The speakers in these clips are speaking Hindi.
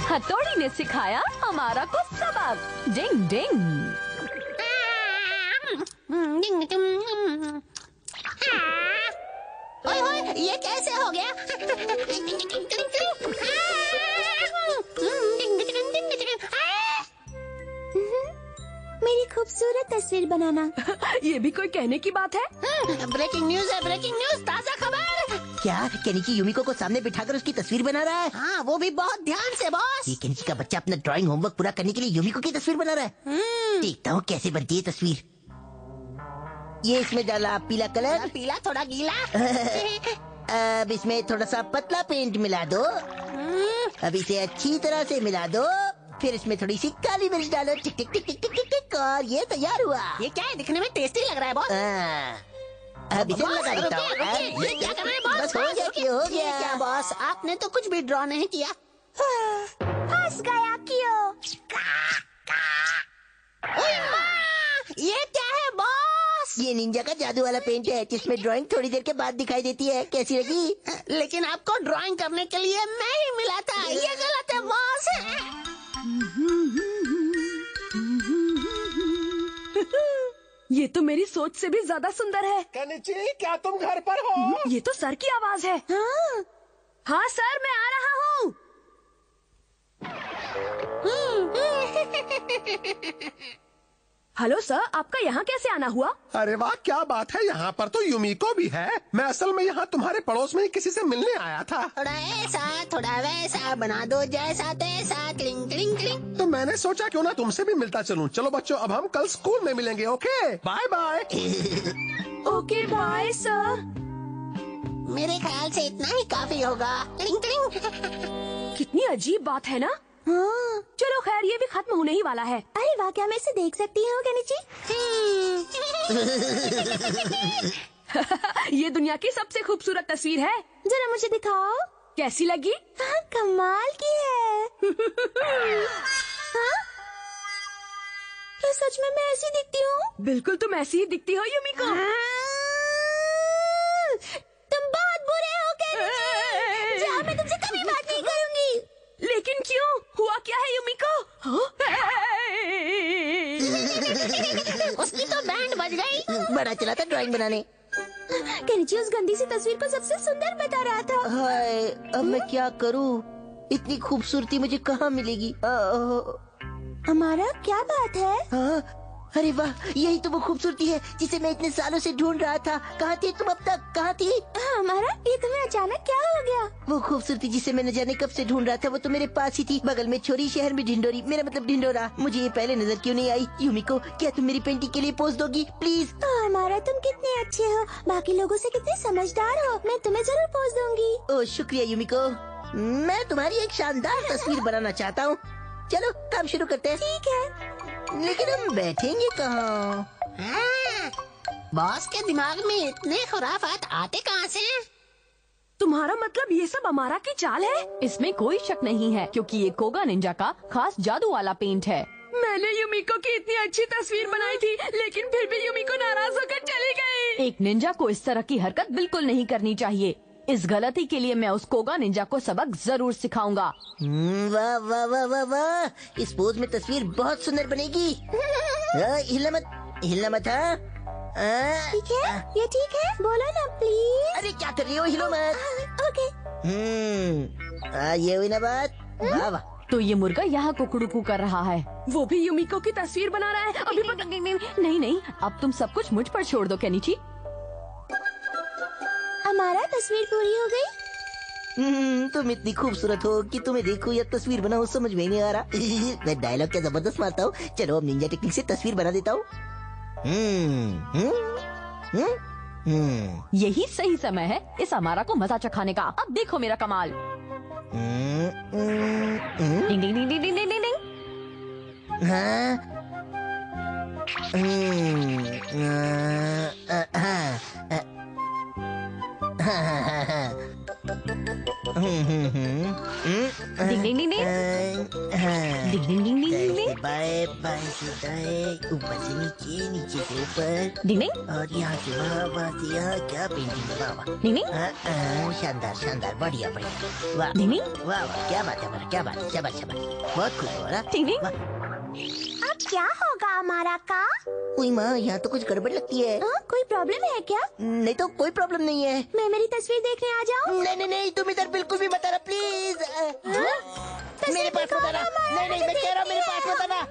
हथौड़ी ने सिखाया अमारा को सबक। डिंग डिंग। ओए ओए, ये कैसे हो गया? मेरी खूबसूरत तस्वीर बनाना। ये भी कोई कहने की बात है? ब्रेकिंग न्यूज है, ब्रेकिंग न्यूज, ताजा खबर। क्या केनिची यूमिको को सामने बिठाकर उसकी तस्वीर बना रहा है? हाँ, वो भी बहुत ध्यान से बॉस। ये केनिची का बच्चा अपना ड्राइंग होमवर्क पूरा करने के लिए यूमिको की तस्वीर बना रहा है। देखता हूँ कैसे बनती है तस्वीर। ये इसमें डाला पीला कलर, पीला थोड़ा गीला। अब इसमें थोड़ा सा पतला पेंट मिला दो। अब इसे अच्छी तरह से मिला दो। फिर इसमें थोड़ी सी काली मिर्च डालो। टिक टिक टिक टिक टिक टिक टिक, और ये तैयार हुआ। ये क्या है, दिखने में टेस्टी लग रहा है बॉस। अब इसे लगा देता हूँ। ये क्या कर रहे हैं बॉस? बस हो गया कि हो ये क्या गया। बॉस, आपने तो कुछ भी ड्रॉ नहीं किया। फंस गया क्यों? ओए माँ, ये क्या है बॉस? ये निंजा का जादू वाला पेंट है जिसमें ड्राइंग थोड़ी देर के बाद दिखाई देती है। कैसी लगी? लेकिन आपको ड्राइंग करने के लिए मैं ही मिला था। ये गलत है बॉस। ये तो मेरी सोच से भी ज्यादा सुंदर है। केनिची, क्या तुम घर पर हो? ये तो सर की आवाज है। हाँ सर, मैं आ रहा हूँ। हेलो सर, आपका यहाँ कैसे आना हुआ? अरे वाह, क्या बात है। यहाँ पर तो यूमिको भी है। मैं असल में यहाँ तुम्हारे पड़ोस में ही किसी से मिलने आया था। थोड़ा ऐसा थोड़ा वैसा बना दो, जैसा तैसा। Cling cling cling. तो मैंने सोचा क्यों ना तुमसे भी मिलता चलूं। चलो बच्चों, अब हम कल स्कूल में मिलेंगे। Okay, bye bye. Okay bye sir. मेरे ख्याल से इतना ही काफी होगा। क्लिंग क्लिंग। कितनी अजीब बात है ना। हाँ। चलो खैर, ये भी खत्म होने ही वाला है। अरे वाह, क्या मैं इसे देख सकती हूँ केनिची? ये दुनिया की सबसे खूबसूरत तस्वीर है। जरा मुझे दिखाओ। कैसी लगी? हाँ, कमाल की है। हाँ? क्या सच में मैं ऐसी दिखती हूँ? बिल्कुल तुम ऐसी ही दिखती हो यूमिको। तुम बहुत बुरे हो केनिची। जा, मैं तुमसे कभी बात नहीं करूँगी। लेकिन क्यों? हुआ क्या है यूमिको? उसकी तो बैंड बज गई। बड़ा चला था ड्राइंग बनाने। केनिची उस गंदी सी तस्वीर को सबसे सुंदर बता रहा था। हाय, अब मैं क्या करूँ? इतनी खूबसूरती मुझे कहाँ मिलेगी? हमारा क्या बात है? हाँ, अरे वाह, यही तो वो खूबसूरती है जिसे मैं इतने सालों से ढूंढ रहा था। कहाँ थी तुम अब तक? कहाँ थी? हमारा, ये तुम्हें अचानक क्या हो गया? वो खूबसूरती जिसे मैं न जाने कब से ढूंढ रहा था, वो तो मेरे पास ही थी। बगल में छोरी, शहर में ढिंडोरी। मेरा मतलब ढिंडोरा। मुझे ये पहले नजर क्यों नहीं आई? यूमिको, क्या तुम मेरी पेंटिंग के लिए पोज दोगी प्लीज? हमारा, तुम कितने अच्छे हो, बाकी लोगों से कितने समझदार हो। मैं तुम्हें जरूर पोज दूंगी। ओह शुक्रिया यूमिको। मैं तुम्हारी एक शानदार तस्वीर बनाना चाहता हूँ। चलो काम शुरू करते हैं। ठीक है। लेकिन हम बैठेंगे कहाँ? बॉस के दिमाग में इतने खुराफात आते कहाँ से? तुम्हारा मतलब ये सब अमारा की चाल है? इसमें कोई शक नहीं है, क्योंकि ये कोगा निंजा का खास जादू वाला पेंट है। मैंने यूमिको की इतनी अच्छी तस्वीर बनाई थी, लेकिन फिर भी यूमिको नाराज होकर चली गई। एक निंजा को इस तरह की हरकत बिल्कुल नहीं करनी चाहिए। इस गलती के लिए मैं उस कोगा निंजा को सबक जरूर सिखाऊंगा। वाह वाह वाह वाह वाह, इस पोज में तस्वीर बहुत सुंदर बनेगी। हिलना मत, हिलना मत। ठीक है, ये ठीक है। बोलो ना प्लीज। अरे क्या कर रही हो? हिलो मत। ओके। ये हुई ना बात। वाह वाह। तो ये मुर्गा यहाँ कुकड़ुकू कर रहा है। वो भी यूमिको की तस्वीर बना रहा है। अभी नहीं नहीं, अब तुम सब कुछ मुझ पर छोड़ दो केनिची। हमारा तस्वीर पूरी हो गई। तुम इतनी खूबसूरत हो कि तुम्हें देखो या तस्वीर बनाओ समझ में नहीं आ रहा। मैं डायलॉग क्या जबरदस्त मारता हूँ। चलो अब निंजा टेक्निक से तस्वीर बना देता हूँ। यही सही समय है इस अमारा को मजा चखाने का। अब देखो मेरा कमाल। डिंग डिंग डिंग डिंग डिंग डिंग डिंग। डिंग डिंग डिंग डिंग डिंग डिंग डिंग डिंग डिंग बाएं बाएं से दाएं, ऊपर से नीचे, नीचे से ऊपर, डिंग डिंग और यहाँ से वहाँ से यहाँ। क्या पेंटिंग है, वाह वाह। डिंग डिंग शानदार शानदार, बढ़िया बढ़िया, वाह डिंग डिंग वाह वाह, क्या बात है मेरा, क्या बात है, शाबाश शाबाश, बहुत खुश हो रहा। डिंग डिंग। अब क्या होगा हमारा का? कोई माँ, यहाँ तो कुछ गड़बड़ लगती है। कोई प्रॉब्लम है क्या? नहीं तो कोई प्रॉब्लम नहीं है। मैं मेरी तस्वीर देखने आ जाऊँ? नहीं नहीं नहीं, तुम इधर बिल्कुल भी मत आना प्लीज। मेरे पास मत आना। नहीं नहीं, मैं कह रहा हूँ मेरे पास मत आना।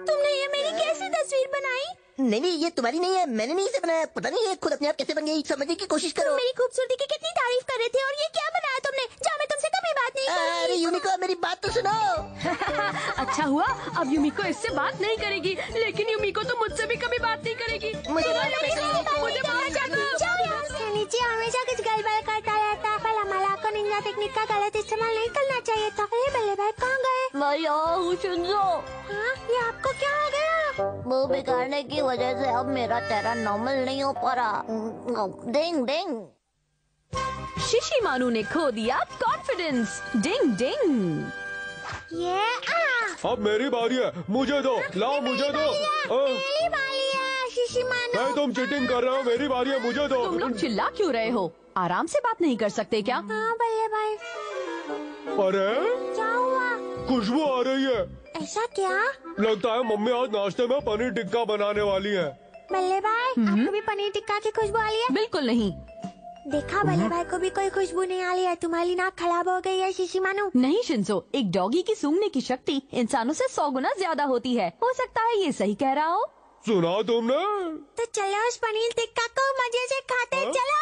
तुमने ये मेरी कैसी तस्वीर बनाई? नहीं नहीं, ये तुम्हारी नहीं है, मैंने नहीं इसे बनाया। पता नहीं ये खुद अपने आप कैसे बन गई, समझने की कोशिश करो। तुम मेरी खूबसूरती की कितनी तारीफ कर रहे थे और ये क्या बनाया तुमने? जा, मैं तुमसे कभी बात नहीं करूंगी। अरे यूमिको, मेरी बात तो सुनो। अच्छा हुआ, अब यूमिको इससे बात नहीं करेगी, लेकिन यूमिको तो मुझसे भी कभी बात नहीं करेगी। मुझे मालूम है, मुझे बाहर जाकर नीचे हमेशा कुछ गड़बड़ करता रहता है। भला मला को निंजा टेक्निक का गलत इस्तेमाल नहीं करना चाहिए था। अरे बल्ले भाई कहाँ गए? मैं यहाँ हूँ शिंजो। हाँ, ये आपको क्या हो गया? वो बिगाड़ने की वजह से अब मेरा चेहरा नॉर्मल नहीं हो पा रहा। डिंग डिंग। शिशिमानु ने खो दिया कॉन्फिडेंस। डिंग डिंग। ये अब मेरी बारी है, मुझे दो, लाओ मुझे दो। मेरी बारी है शिशिमानु। नहीं, तुम चीटिंग कर रहे हो, मेरी बारी है, मुझे दो। तुम लोग चिल्ला क्यों रहे हो? आराम से बात नहीं कर सकते क्या? हाँ बल्ले भाई, अरे क्या हुआ? खुशबू आ रही है। ऐसा क्या? लगता है मम्मी आज नाश्ते में पनीर टिक्का बनाने वाली है। बल्ले भाई, आपको भी पनीर टिक्का की खुशबू आ रही है? बिल्कुल नहीं। देखा, बल्ले भाई को भी कोई खुशबू नहीं आ रही है। तुम्हारी नाक खराब हो गई है शिशिमानु। नहीं शिंजो, एक डॉगी की सूंघने की शक्ति इंसानों से 100 गुना ज्यादा होती है। हो सकता है ये सही कह रहा हो। सुना तुमने? तो चलो उस पनीर टिक्का को मजे से खाते हैं, चलो।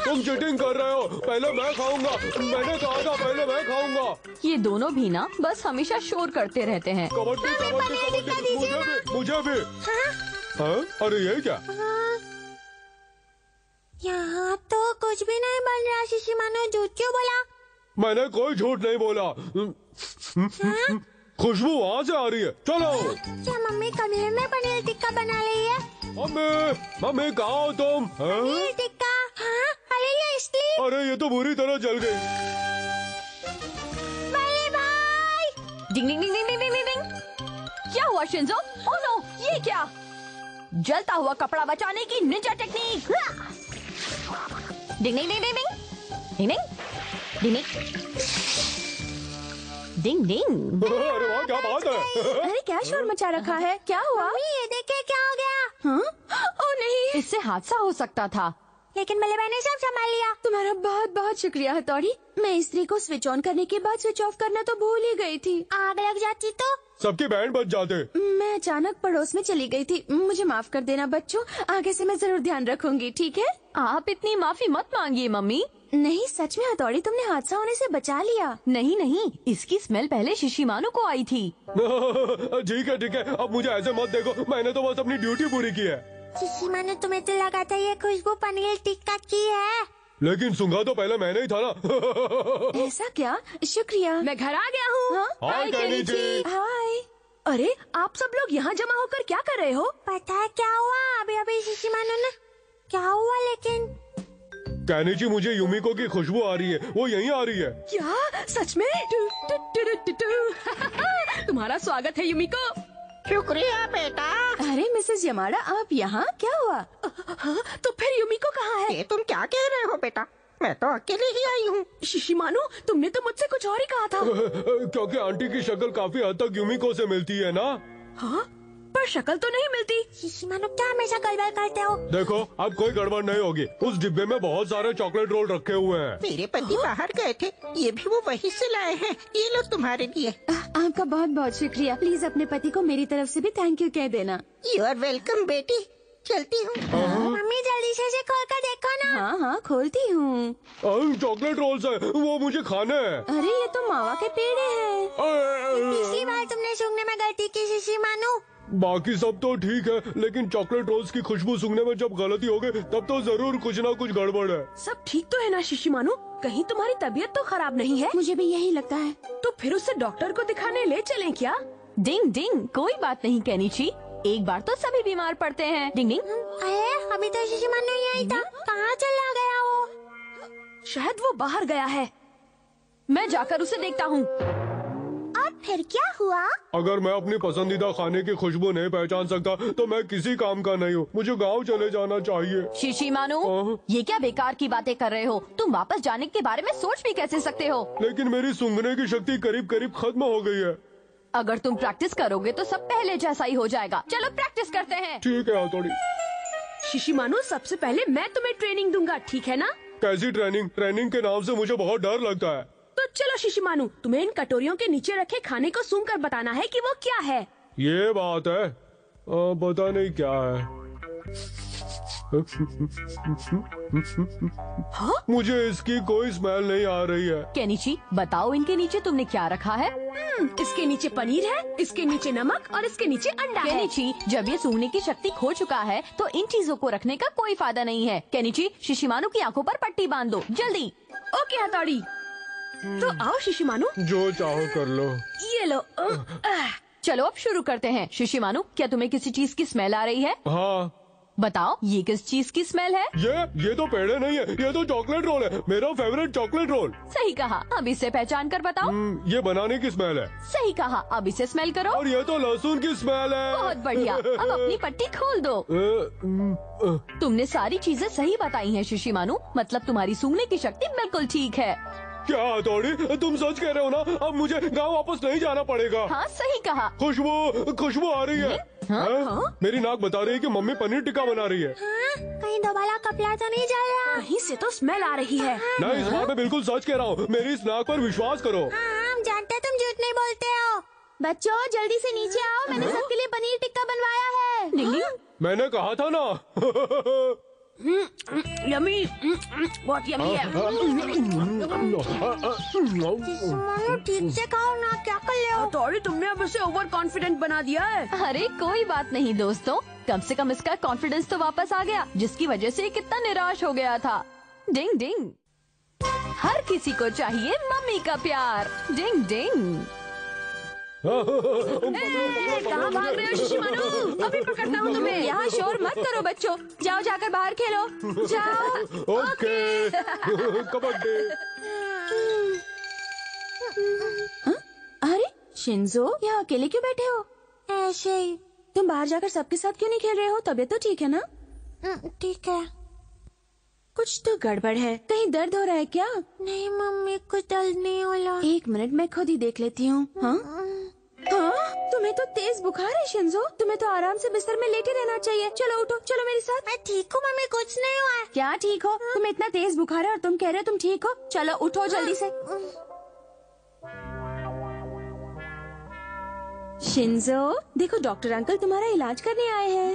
तुम चीटिंग कर रहे हो, पहले मैं खाऊंगा। मैंने कहा था पहले मैं खाऊंगा। ये दोनों भी ना बस हमेशा शोर करते रहते हैं। कबड्डी कबड्डी कबड्डी, मुझे भी। हाँ? अरे ये क्या? यहाँ तो कुछ भी नहीं बन रहा शिशिमानु, झूठ क्यों बोला? मैंने कोई झूठ नहीं बोला। खुशबू वहाँ से आ रही है, चलो। क्या मम्मी कमरे में पनीर टिक्का बना रही है? मम्मी मम्मी कहाँ हो तुम? हाँ? पनीर टिक्का? हाँ? अरे ये इसलिए। अरे ये तो बुरी तरह जल गई। बल्ले भाई, डिंग डिंग डिंग डिंग डिंग डिंग डिंग। क्या हुआ शिंजो? ओह नो, ये क्या? जलता हुआ कपड़ा बचाने की निंजा टेक्निक। डिंग डिंग डिंग डिंग डिंग डिंग डिंग डिंग डिंग। अरे वाह, क्या बात है। अरे क्या शोर मचा रखा है? क्या हुआ? मम्मी ये देखे क्या हो गया? हाँ? ओह नहीं, इससे हादसा हो सकता था। लेकिन बल्ले भाई ने सब संभाल लिया। तुम्हारा बहुत बहुत शुक्रिया हथौड़ी। मैं इस्त्री को स्विच ऑन करने के बाद स्विच ऑफ करना तो भूल ही गई थी। आग लग जाती तो? सबके बैंड बज जाते। मैं अचानक पड़ोस में चली गई थी। मुझे माफ कर देना बच्चों, आगे से मैं जरूर ध्यान रखूंगी, ठीक है? आप इतनी माफी मत मांगिए मम्मी। नहीं सच में हथौड़ी, तुमने हादसा होने से बचा लिया। नहीं नहीं, इसकी स्मेल पहले शिशिमानु को आई थी। ठीक है, अब मुझे ऐसे मत देखो, मैंने तो बस अपनी ड्यूटी पूरी की है। शिशिमानु, तुम्हें तो लगा था ये खुशबू पनीर टिक्का की है। लेकिन सूंघा तो पहले मैंने ही था ना। ऐसा क्या? शुक्रिया, मैं घर आ गया हूँ। हाँ? हाय केनिची। हाय। अरे आप सब लोग यहाँ जमा होकर क्या कर रहे हो? पता है क्या हुआ? अभी अभी शिशिमानु ने क्या हुआ? लेकिन केनिची, मुझे यूमिको की खुशबू आ रही है, वो यहीं आ रही है। क्या सच में? तुम्हारा स्वागत है यूमिको। शुक्रिया बेटा। अरे मिसेस यमाडा, आप यहाँ? क्या हुआ? तो फिर यूमिको कहाँ है? ये तुम क्या कह रहे हो बेटा? मैं तो अकेले ही आई हूँ। शिशिमानु, तुमने तो मुझसे कुछ और ही कहा था। क्योंकि आंटी की शक्ल काफी हद तक यूमिको से मिलती है ना। हाँ, पर शक्ल तो नहीं मिलती। शिशिमानु क्या हमेशा गड़बड़ करते हो? देखो, अब कोई गड़बड़ नहीं होगी। उस डिब्बे में बहुत सारे चॉकलेट रोल रखे हुए हैं। मेरे पति बाहर गए थे, ये भी वो वहीं से लाए हैं। ये लो तुम्हारे लिए। आपका बहुत बहुत शुक्रिया। प्लीज अपने पति को मेरी तरफ से भी थैंक यू कह देना। यू आर वेलकम बेटी। चलती हूँ। मम्मी जल्दी से खोल कर देखो ना। हाँ हाँ, खोलती हूँ। चॉकलेट रोल्स है, वो मुझे खाने हैं। अरे ये तो मावा के पेड़े हैं। पिछली बार तुमने सूंघने में गलती की शिशिमानु। बाकी सब तो ठीक है, लेकिन चॉकलेट रोल्स की खुशबू सूंघने में जब गलती हो गई, तब तो जरूर कुछ ना कुछ गड़बड़ है। सब ठीक तो है ना शिशिमानु? कहीं तुम्हारी तबीयत तो खराब नहीं है? मुझे भी यही लगता है। तो फिर उसे डॉक्टर को दिखाने ले चलें क्या? डिंग डिंग, कोई बात नहीं केनिची। एक बार तो सभी बीमार पड़ते हैं। डिंग डिंग। अरे अभी तो शिशिमानु यही था, कहाँ चला गया वो? शायद वो बाहर गया है, मैं जाकर उसे देखता हूँ। और फिर क्या हुआ? अगर मैं अपनी पसंदीदा खाने की खुशबू नहीं पहचान सकता तो मैं किसी काम का नहीं हूँ। मुझे गांव चले जाना चाहिए। शिशिमानु, ये क्या बेकार की बातें कर रहे हो? तुम वापस जाने के बारे में सोच भी कैसे सकते हो? लेकिन मेरी सूंघने की शक्ति करीब करीब खत्म हो गई है। अगर तुम प्रैक्टिस करोगे तो सब पहले जैसा ही हो जाएगा। चलो प्रैक्टिस करते हैं। ठीक है हथौड़ी। शिशिमानु, सबसे पहले मैं तुम्हें ट्रेनिंग दूंगा, ठीक है ना? कैसी ट्रेनिंग? ट्रेनिंग के नाम से मुझे बहुत डर लगता है। तो चलो शिशिमानु, तुम्हें इन कटोरियों के नीचे रखे खाने को सूंघकर बताना है कि वो क्या है। ये बात है, पता नहीं क्या है। हाँ? मुझे इसकी कोई स्मेल नहीं आ रही है। केनिची, बताओ इनके नीचे तुमने क्या रखा है? इसके नीचे पनीर है, इसके नीचे नमक और इसके नीचे अंडा है। केनिची, जब ये सूंघने की शक्ति खो चुका है तो इन चीजों को रखने का कोई फायदा नहीं है। केनिची, शिशिमानु की आंखों पर पट्टी बांध दो, जल्दी। ओके हथौड़ी। तो आओ शिशिमानु। जो चाहो कर लो। ये लो। चलो अब शुरू करते हैं। शिशिमानु, क्या तुम्हें किसी चीज की स्मेल आ रही है? हाँ। बताओ, ये किस चीज की स्मेल है? ये तो पेड़े नहीं है, ये तो चॉकलेट रोल है, मेरा फेवरेट चॉकलेट रोल। सही कहा, अब इसे पहचान कर बताओ। ये बनाने की स्मेल है। सही कहा, अब इसे स्मेल करो। और ये तो लहसुन की स्मेल है। बहुत बढ़िया, अब अपनी पट्टी खोल दो। तुमने सारी चीजें सही बताई हैं शिशिमानु, मतलब तुम्हारी सूंघने की शक्ति बिल्कुल ठीक है। क्या हथौड़ी, तुम सच कह रहे हो ना? अब मुझे गांव वापस नहीं जाना पड़ेगा। हाँ सही कहा। खुशबू आ रही है। हाँ? मेरी नाक बता रही है कि मम्मी पनीर टिक्का बना रही है। हाँ? कहीं दोबारा कपड़ा तो नहीं जल रहा? कहीं से तो स्मेल आ रही है। नहीं, इस बार मैं बिल्कुल सच कह रहा हूँ, मेरी इस नाक पर विश्वास करो। हाँ, हम जानते हैं तुम झूठ नहीं बोलते हो। बच्चों जल्दी से नीचे आओ, मैंने सबके लिए पनीर टिक्का बनवाया है। डिंगी, मैंने कहा था ना। यमी, बहुत यमी है। ठीक से खाओ ना, क्या कर ले हो? हथौड़ी, तुमने अब उसे ओवर कॉन्फिडेंट बना दिया है। अरे कोई बात नहीं दोस्तों, कम से कम इसका कॉन्फिडेंस तो वापस आ गया, जिसकी वजह से कितना निराश हो गया था। डिंग डिंग, हर किसी को चाहिए मम्मी का प्यार। डिंग डिंग। कहाँ भाग रहे हो शिशिमानु? अभी पकड़ता हूँ तुम्हें। यहाँ शोर मत करो बच्चों, जाओ जाकर बाहर खेलो, जाओ। ओके। कबड्डी। अरे शिंजो, यहाँ अकेले क्यों बैठे हो? ऐसे ही। तुम बाहर जाकर सबके साथ क्यों नहीं खेल रहे हो? तबीयत तो ठीक है ना? ठीक है। कुछ तो गड़बड़ है, कहीं दर्द हो रहा है क्या? नहीं मम्मी, कुछ दर्द नहीं हो रहा। एक मिनट, मैं खुद ही देख लेती हूँ। हाँ? तुम्हें तो तेज बुखार है शिंजो, तुम्हें तो आराम से बिस्तर में लेटे रहना चाहिए। चलो उठो, चलो मेरे साथ। मैं ठीक हूँ मम्मी, कुछ नहीं हुआ है। क्या ठीक हो? तुम्हें इतना तेज बुखार है और तुम कह रहे हो तुम ठीक हो? चलो उठो जल्दी से। शिंजो, देखो डॉक्टर अंकल तुम्हारा इलाज करने आए हैं।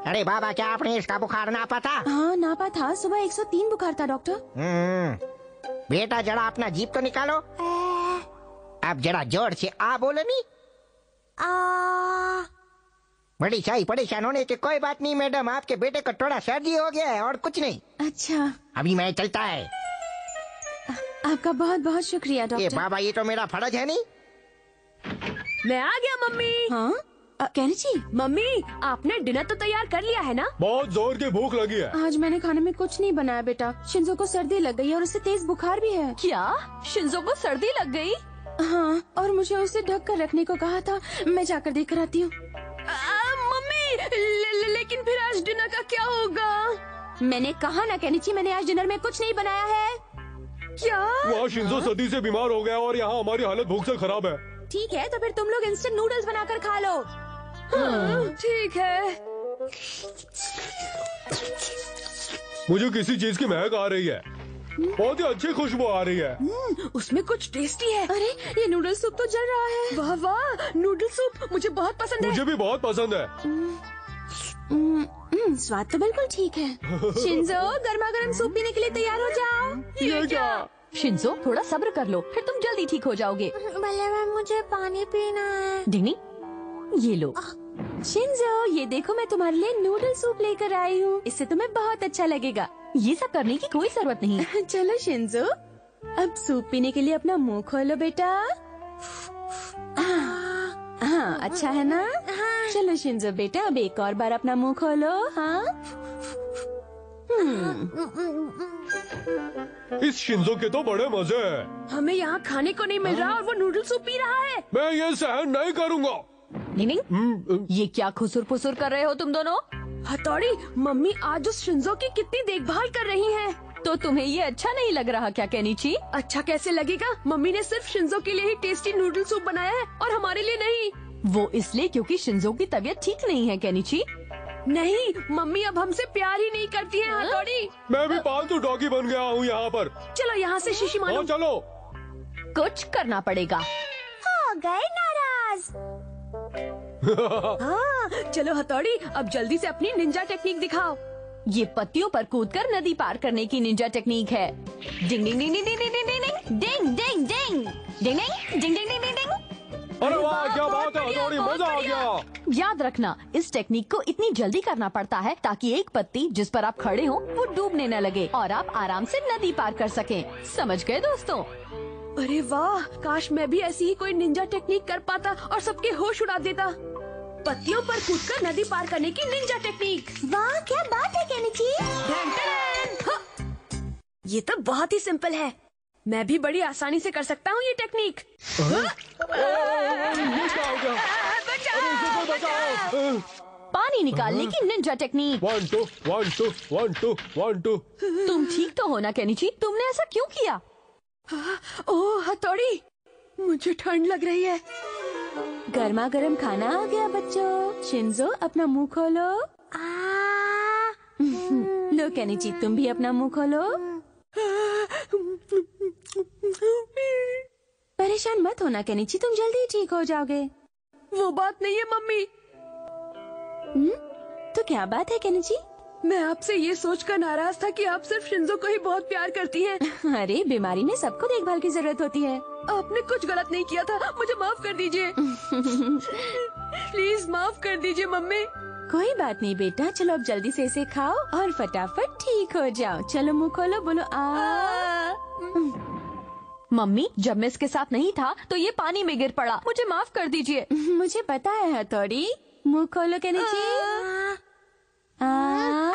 अरे बाबा, क्या आपने इसका बुखार नापा था? हाँ नापा था, सुबह 103 बुखार था डॉक्टर। बेटा जरा अपना जीप तो निकालो। अब जरा जोर से आ बोलो नी। बड़ी शाही परेशान होने की कोई बात नहीं मैडम, आपके बेटे को थोड़ा सर्दी हो गया है और कुछ नहीं। अच्छा, अभी मैं चलता है। आपका बहुत बहुत शुक्रिया ये डॉक्टर। बाबा, ये तो मेरा फर्ज है नहीं। मैं आ गया मम्मी। हाँ केनिची, मम्मी आपने डिनर तो तैयार कर लिया है ना? बहुत जोर की भूख लगी है। आज मैंने खाने में कुछ नहीं बनाया बेटा, शिंजो को सर्दी लग गई है और उसे तेज बुखार भी है। क्या? शिंजो को सर्दी लग गई? हाँ, और मुझे उसे ढक कर रखने को कहा था, मैं जाकर देख कर आती हूँ। मम्मी लेकिन फिर आज डिनर का क्या होगा? मैंने कहा ना केनिची, मैंने आज डिनर में कुछ नहीं बनाया है। क्या? वहाँ शिंजो सर्दी से बीमार हो गया और यहाँ हमारी हालत भूख से खराब है। ठीक है, तो फिर तुम लोग इंस्टेंट नूडल्स बनाकर खा लो। हाँ, ठीक है। मुझे किसी चीज की महक आ रही है, बहुत ही अच्छी खुशबू आ रही है। उसमें कुछ टेस्टी है। अरे ये नूडल सूप तो जल रहा है। वाह वाह, नूडल सूप मुझे बहुत पसंद है। मुझे भी बहुत पसंद है। स्वाद तो बिल्कुल ठीक है। शिंजो, गर्मा गर्म सूप पीने के लिए तैयार हो जाओ। ये क्या? शिंजो, थोड़ा सब्र कर लो, फिर तुम जल्दी ठीक हो जाओगे। भले मुझे पानी पीना है। डिंगी, ये लो। शिंजो, ये देखो मैं तुम्हारे लिए नूडल सूप लेकर आई हूँ, इससे तुम्हें बहुत अच्छा लगेगा। ये सब करने की कोई जरूरत नहीं। चलो शिंजो, अब सूप पीने के लिए अपना मुंह खोलो बेटा। हाँ हाँ, अच्छा है ना? हाँ। चलो शिंजो बेटा, अब एक और बार अपना मुंह खोलो। हाँ। इस शिंजो के तो बड़े मजे हैं। हमें यहाँ खाने को नहीं मिल रहा और वो नूडल सूप पी रहा है। मैं ये सहन नहीं करूँगा। नहीं, ये क्या खुसुर फुसुर कर रहे हो तुम दोनों? हथौड़ी, मम्मी आज उस शिंजो की कितनी देखभाल कर रही हैं। तो तुम्हें ये अच्छा नहीं लग रहा क्या केनिची? अच्छा कैसे लगेगा? मम्मी ने सिर्फ शिंजो के लिए ही टेस्टी नूडल सूप बनाया है और हमारे लिए नहीं। वो इसलिए क्योंकि शिंजो की तबीयत ठीक नहीं है केनिची। नहीं, मम्मी अब हमसे प्यार ही नहीं करती है हथौड़ी। मैं भी पालतू डॉगी बन गया हूँ यहाँ पर। चलो यहाँ से शीशी मारो। हाँ चलो। कुछ करना पड़ेगा। हो गए नाराज। हाँ, चलो हथौड़ी, अब जल्दी से अपनी निंजा टेक्निक दिखाओ। ये पत्तियों पर कूदकर नदी पार करने की निंजा टेक्निक है। डिंग डिंग डिंग डिंग डिंग डिंग डिंग डिंग डिंग डिंग डिंग डिंग डिंग डिंग डिंग डिंग। अरे वाह, क्या बात है हथौड़ी, मजा आ गया। याद रखना, इस टेक्निक को इतनी जल्दी करना पड़ता है ताकि एक पत्ती जिस पर आप खड़े हो वो डूबने न लगे और आप आराम से नदी पार कर सकें। समझ गए दोस्तों? अरे वाह, काश मैं भी ऐसी ही कोई निंजा टेक्निक कर पाता और सबके होश उड़ा देता। पत्तियों पर कूदकर नदी पार करने की निंजा टेक्निक। वाह, क्या बात है केनिची। ये तो बहुत ही सिंपल है। मैं भी बड़ी आसानी से कर सकता हूँ ये टेक्निक। पानी निकालने की निंजा टेक्निक। 1 2 1 2 1 2 1 2। तुम ठीक तो हो ना केनिची? तुमने ऐसा क्यों किया? ओह हथौड़ी, मुझे ठंड लग रही है। गर्मा गर्म खाना आ गया बच्चों। शिंजो अपना मुंह खोलो। लो केनिची, तुम भी अपना मुंह खोलो। परेशान मत होना केनिची, तुम जल्दी ठीक हो जाओगे। वो बात नहीं है मम्मी। तो क्या बात है केनिची? मैं आपसे ये सोचकर नाराज था कि आप सिर्फ शिंजो को ही बहुत प्यार करती हैं। अरे बीमारी में सबको देखभाल की जरूरत होती है। आपने कुछ गलत नहीं किया था, मुझे माफ कर दीजिए। प्लीज माफ कर दीजिए मम्मी। कोई बात नहीं बेटा, चलो अब जल्दी से इसे खाओ और फटाफट ठीक हो जाओ। चलो मुंह खोलो, बोलो आ। मम्मी, जब मैं इसके साथ नहीं था तो ये पानी में गिर पड़ा, मुझे माफ कर दीजिए। मुझे पता है हथौड़ी। मुंह खोलो केनिची। हाँ?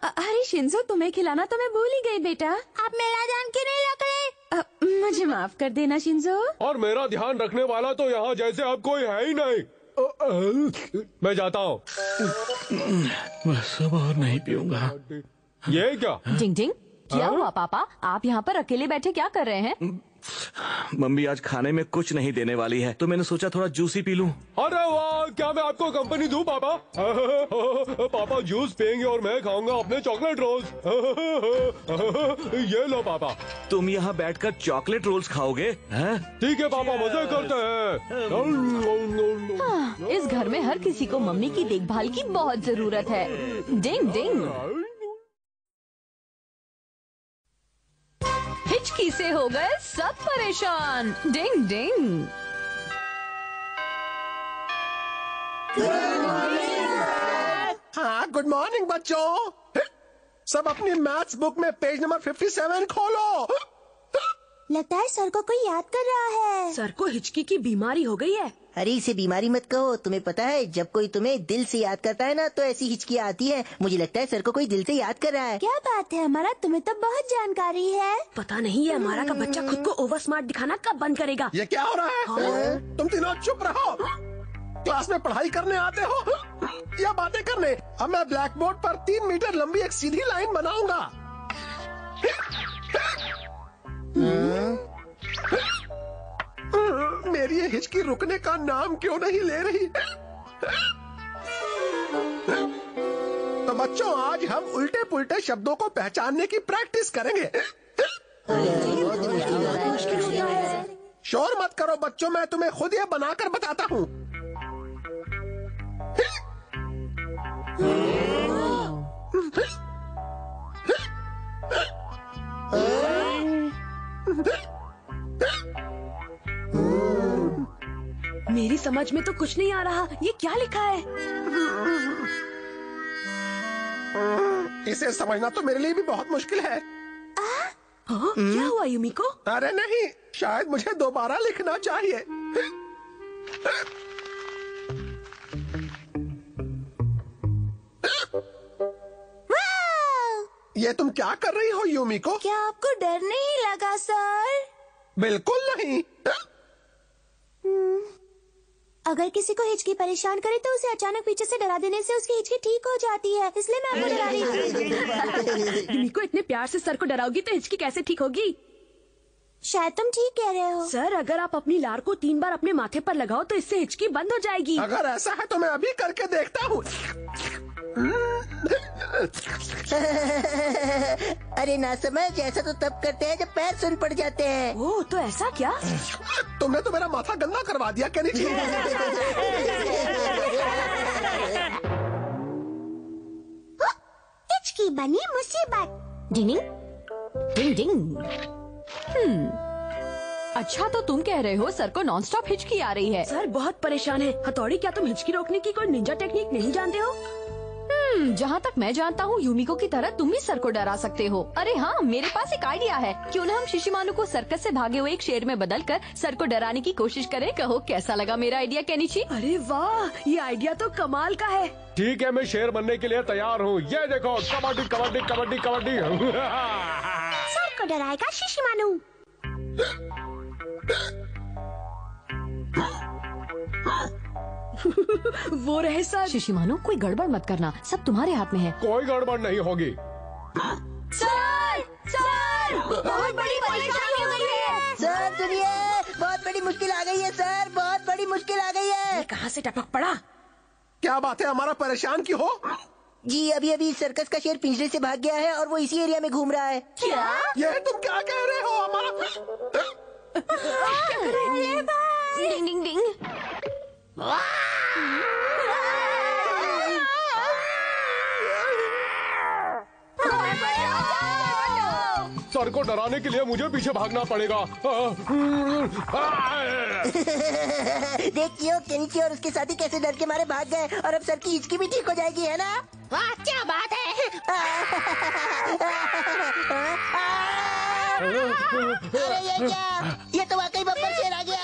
अरे शिंजो, तुम्हें खिलाना तो मैं भूल ही गई बेटा। आप मेरा ध्यान क्यों नहीं रख रहे? मुझे माफ कर देना शिंजो। और मेरा ध्यान रखने वाला तो यहाँ जैसे अब कोई है ही नहीं। मैं जाता हूँ। बस अब और नहीं पीऊंगा। ये क्या? डिंग डिंग, क्या हुआ पापा? आप यहाँ पर अकेले बैठे क्या कर रहे हैं? मम्मी आज खाने में कुछ नहीं देने वाली है, तो मैंने सोचा थोड़ा जूस ही पी लूं। अरे वाह, क्या मैं आपको कंपनी दूं पापा? पापा जूस पियेंगे और मैं खाऊंगा अपने चॉकलेट रोल्स। ये लो पापा। तुम यहाँ बैठकर चॉकलेट रोल्स खाओगे? ठीक है पापा, मजे करते हैं। हाँ, इस घर में हर किसी को मम्मी की देखभाल की बहुत जरूरत है। डिंग डिंग। हिचकी से हो गए सब परेशान। डिंग डिंग। हाँ, गुड मॉर्निंग बच्चों। सब अपनी मैथ्स बुक में पेज नंबर 57 खोलो। लगता है सर को कोई याद कर रहा है। सर को हिचकी की बीमारी हो गई है। अरे इसे बीमारी मत कहो। तुम्हें पता है, जब कोई तुम्हें दिल से याद करता है ना तो ऐसी हिचकियाँ आती है। मुझे लगता है सर को कोई दिल से याद कर रहा है। क्या बात है हमारा, तुम्हें तो बहुत जानकारी है। पता नहीं है हमारा का बच्चा खुद को ओवर स्मार्ट दिखाना कब बंद करेगा। ये क्या हो रहा है? हाँ? तुम तीनों चुप रहो। क्लास में पढ़ाई करने आते हो या बातें करने? अब मैं ब्लैक बोर्ड पर 3 मीटर लंबी एक सीधी लाइन बनाऊंगा। मेरी ये हिचकी रुकने का नाम क्यों नहीं ले रही? तो बच्चों, आज हम उल्टे पुल्टे शब्दों को पहचानने की प्रैक्टिस करेंगे। शोर मत करो बच्चों, मैं तुम्हें खुद ये बनाकर बताता हूँ। मेरी समझ में तो कुछ नहीं आ रहा। ये क्या लिखा है? इसे समझना तो मेरे लिए भी बहुत मुश्किल है। क्या हुआ युमिको? अरे नहीं, शायद मुझे दोबारा लिखना चाहिए। ये तुम क्या कर रही हो यूमिको? क्या आपको डर नहीं लगा सर? बिल्कुल नहीं। अगर किसी को हिचकी परेशान करे तो उसे अचानक पीछे से डरा देने से उसकी हिचकी ठीक हो जाती है, इसलिए मैं आपको डरा रही हूँ। यूमिको इतने प्यार से सर को डराओगी तो हिचकी कैसे ठीक होगी? शायद तुम ठीक कह रहे हो सर। अगर आप अपनी लार को 3 बार अपने माथे पर लगाओ तो इससे हिचकी बंद हो जाएगी। अगर ऐसा है तो मैं अभी करके देखता हूँ। अरे ना समझ, ऐसा तो तब करते हैं जब पैर सुन पड़ जाते हैं। ओह, तो ऐसा क्या? तुमने तो मेरा माथा गंदा करवा दिया केनिची। हिचकी बनी मुसीबत। डिंग डिंग डिंग। अच्छा, तो तुम कह रहे हो सर को नॉनस्टॉप हिचकी आ रही है। सर बहुत परेशान है। हथौड़ी, क्या तुम हिचकी रोकने की कोई निंजा टेक्निक नहीं जानते हो? जहाँ तक मैं जानता हूँ यूमिको की तरह तुम भी सर को डरा सकते हो। अरे हाँ, मेरे पास एक आइडिया है। क्यों न हम शिशिमानु को सर्कस से भागे हुए एक शेर में बदलकर सर को डराने की कोशिश करें। कहो कैसा लगा मेरा आइडिया केनिची? अरे वाह, ये आइडिया तो कमाल का है। ठीक है, मैं शेर बनने के लिए तैयार हूँ। ये देखो, कबड्डी कबड्डी कबड्डी कबड्डी। सर को डराएगा शिशिमानु। वो रहे सर। शिशिमानु, कोई गड़बड़ मत करना, सब तुम्हारे हाथ में है। कोई गड़बड़ नहीं होगी। सर, सर, बहुत बड़ी परेशानी हो गई है। सर सुनिए, बहुत बड़ी मुश्किल आ गई है सर, बहुत बड़ी मुश्किल आ गई है। कहाँ से टपक पड़ा? क्या बात है, हमारा परेशान क्यों हो? जी अभी अभी सर्कस का शेर पिंजरे से भाग गया है और वो इसी एरिया में घूम रहा है। क्या? ये तुम क्या कह रहे हो? हमारा डिंग डिंग डिंग। सर को डराने के लिए मुझे पीछे भागना पड़ेगा। देखियो केनिची और उसके साथी कैसे डर के मारे भाग गए और अब सर की हिचकी भी ठीक हो जाएगी, है ना? वाह, क्या बात है। अरे ये क्या? ये तो वाकई बब्बर शेर आ गया।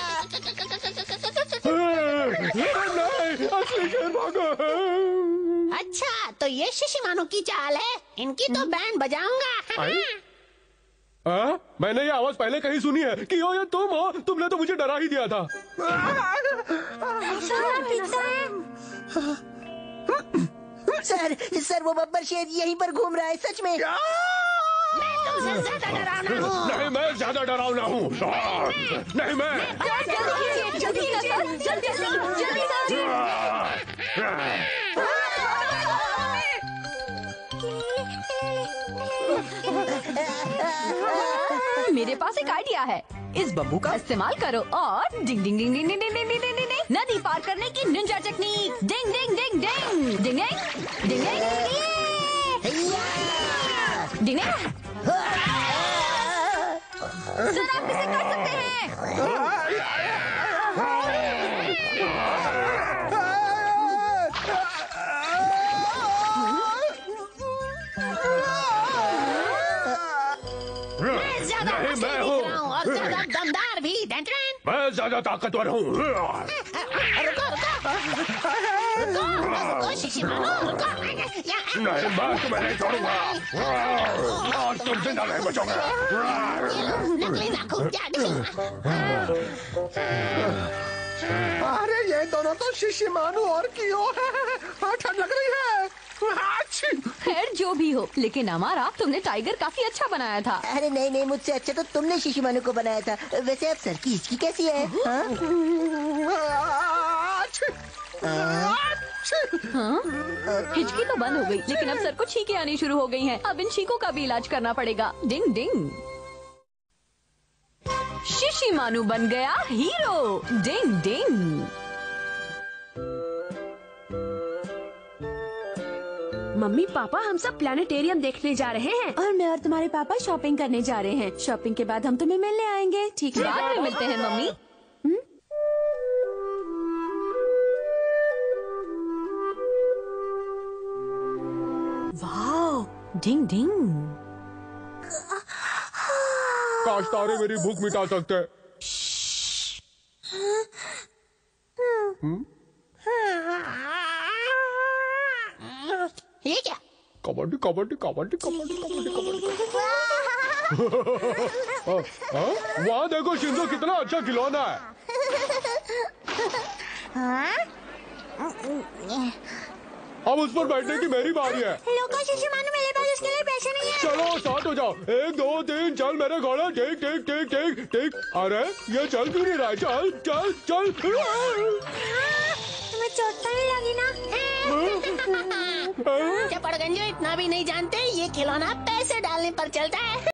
नहीं, असली शेर भागा। अच्छा, तो ये शिशिमानु की चाल है। इनकी तो बैंड बजाऊंगा। मैंने ये आवाज पहले कहीं सुनी है कि ये तुम हो। तुमने तो मुझे डरा ही दिया था। सर वो बब्बर शेर यहीं पर घूम रहा है, सच में। मैं तुमसे ज्यादा डरावना हूँ। नहीं, मैं ज्यादा डरावना हूँ। नहीं, मैं मेरे पास एक आइडिया है। इस बब्बू का इस्तेमाल करो और डिंग डिंग डिंग डिंग डिंग डिंग डिंग डिंग डिंग डिंग नदी पार करने की निंजा टेक्निक। डिंग डिंग डिंग डिंग डिंग डिंग डिंग डिंग डिंग। सर, आप इसे कर सकते हैं। नहीं, मैं हूँ और ज्यादा दमदार भी। मैं ज्यादा ताकतवर हूँ। रुको शिशिमानु, रुको। नहीं, मैं तुम्हें नहीं छोड़ूंगा। और तुम जिंदा नहीं बचोगे। नकली नाखून अरे ये दोनों तो शिशिमानु और कियो है। ठंड लग रही है। खैर जो भी हो, लेकिन हमारा तुमने टाइगर काफी अच्छा बनाया था। अरे नहीं नहीं, मुझसे अच्छा तो तुमने शिशिमानु को बनाया था। वैसे अब सर की हिचकी कैसी है? हाँ? हाँ? हिचकी तो बंद हो गई, लेकिन अब सर को छींकें आनी शुरू हो गई हैं। अब इन छींकों का भी इलाज करना पड़ेगा। डिंग डिंग। शिशिमानु बन गया हीरो। डिंग डिंग। मम्मी पापा, हम सब प्लानिटेरियम देखने जा रहे हैं। और मैं और तुम्हारे पापा शॉपिंग करने जा रहे हैं। शॉपिंग के बाद हम तुम्हें मिलने आएंगे, ठीक है? बाद में मिलते हैं मम्मी। वाह, डिंग डिंग। काश तारे मेरी भूख मिटा सकते। ये क्या? कबड्डी कबड्डी कबड्डी कबड्डी कबड्डी कबड्डी। वहाँ देखो शिंजो, कितना अच्छा खिलौना है। अब उस पर बैठने की मेरी बारी है। लोको शिशिमानु, मेरे पास उसके लिए पैसे नहीं है। चलो साथ हो जाओ, 1 2 3 चल मेरे घोड़े, ठीक ठीक ठीक ठीक ठीक। अरे ये चल क्यों नहीं रहा है? चल चल चल। तुम्हें चोट तो नहीं लगी ना? चपड़गंजो, इतना भी नहीं जानते, ये खिलौना पैसे डालने पर चलता है।